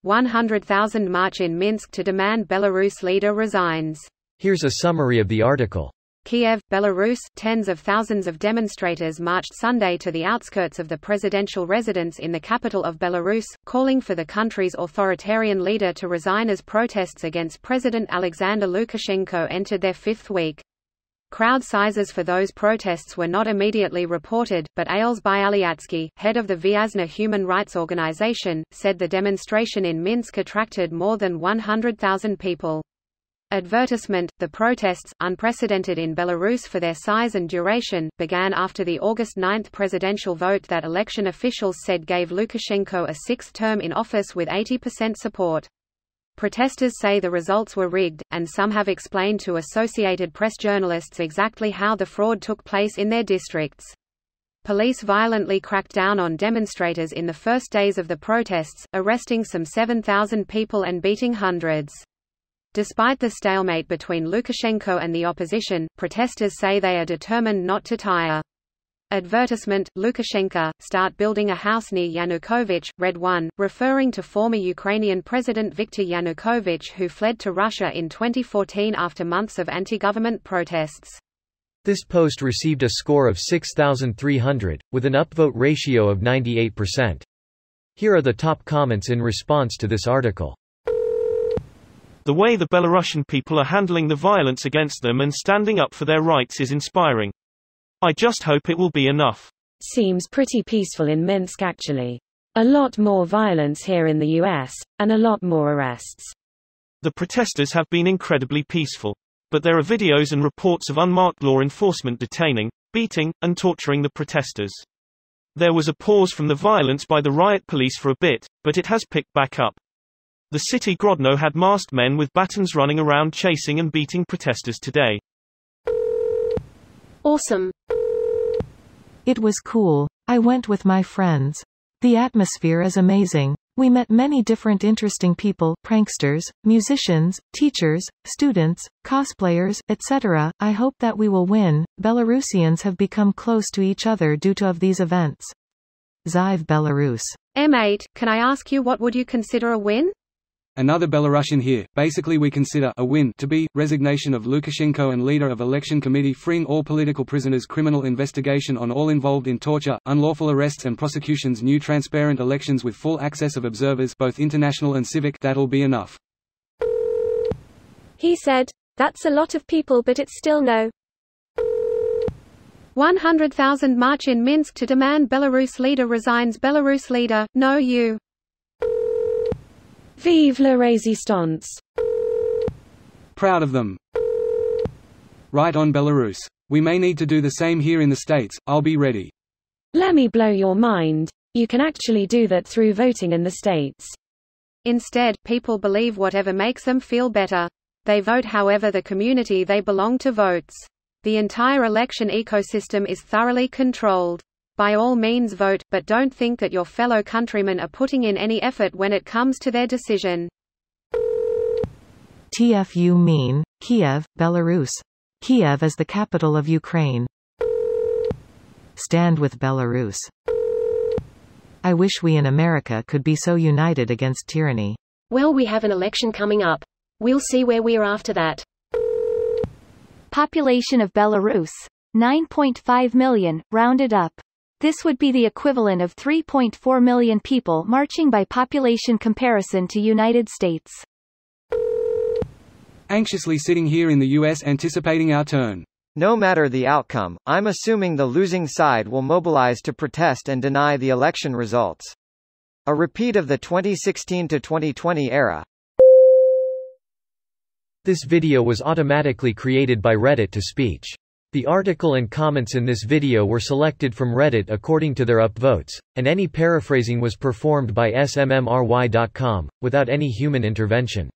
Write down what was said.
100,000 march in Minsk to demand Belarus leader resigns. Here's a summary of the article. Kiev, Belarus. Tens of thousands of demonstrators marched Sunday to the outskirts of the presidential residence in the capital of Belarus, calling for the country's authoritarian leader to resign as protests against President Alexander Lukashenko entered their fifth week. Crowd sizes for those protests were not immediately reported, but Ales Bialyatsky, head of the Vyazna human rights organization, said the demonstration in Minsk attracted more than 100,000 people. Advertisement: the protests, unprecedented in Belarus for their size and duration, began after the August 9 presidential vote that election officials said gave Lukashenko a sixth term in office with 80% support. Protesters say the results were rigged, and some have explained to Associated Press journalists exactly how the fraud took place in their districts. Police violently cracked down on demonstrators in the first days of the protests, arresting some 7,000 people and beating hundreds. Despite the stalemate between Lukashenko and the opposition, protesters say they are determined not to tire. Advertisement: Lukashenko, start building a house near Yanukovych, Red 1, referring to former Ukrainian President Viktor Yanukovych who fled to Russia in 2014 after months of anti-government protests. This post received a score of 6,300, with an upvote ratio of 98%. Here are the top comments in response to this article. The way the Belarusian people are handling the violence against them and standing up for their rights is inspiring. I just hope it will be enough. Seems pretty peaceful in Minsk actually. A lot more violence here in the US, and a lot more arrests. The protesters have been incredibly peaceful. But there are videos and reports of unmarked law enforcement detaining, beating, and torturing the protesters. There was a pause from the violence by the riot police for a bit, but it has picked back up. The city Grodno had masked men with batons running around chasing and beating protesters today. Awesome. It was cool. I went with my friends. The atmosphere is amazing. We met many different interesting people, pranksters, musicians, teachers, students, cosplayers, etc. I hope that we will win. Belarusians have become close to each other due to these events. Ziv Belarus. M8, can I ask you what would you consider a win? Another Belarusian here. Basically we consider a win to be resignation of Lukashenko and leader of election committee, freeing all political prisoners, criminal investigation on all involved in torture, unlawful arrests and prosecutions, new transparent elections with full access of observers, both international and civic. That'll be enough. He said, that's a lot of people, but it's still no. 100,000 march in Minsk to demand Belarus leader resigns. Belarus leader, no you. Vive la résistance. Proud of them. Right on, Belarus. We may need to do the same here in the States. I'll be ready. Let me blow your mind. You can actually do that through voting in the States. Instead, people believe whatever makes them feel better. They vote however the community they belong to votes. The entire election ecosystem is thoroughly controlled. By all means vote, but don't think that your fellow countrymen are putting in any effort when it comes to their decision. TFU mean, Kiev, Belarus. Kiev is the capital of Ukraine. Stand with Belarus. I wish we in America could be so united against tyranny. Well, we have an election coming up. We'll see where we are after that. Population of Belarus. 9.5 million, rounded up. This would be the equivalent of 3.4 million people marching by population comparison to United States. Anxiously sitting here in the US anticipating our turn. No matter the outcome, I'm assuming the losing side will mobilize to protest and deny the election results. A repeat of the 2016 to 2020 era. This video was automatically created by Reddit to speech. The article and comments in this video were selected from Reddit according to their upvotes, and any paraphrasing was performed by smmry.com, without any human intervention.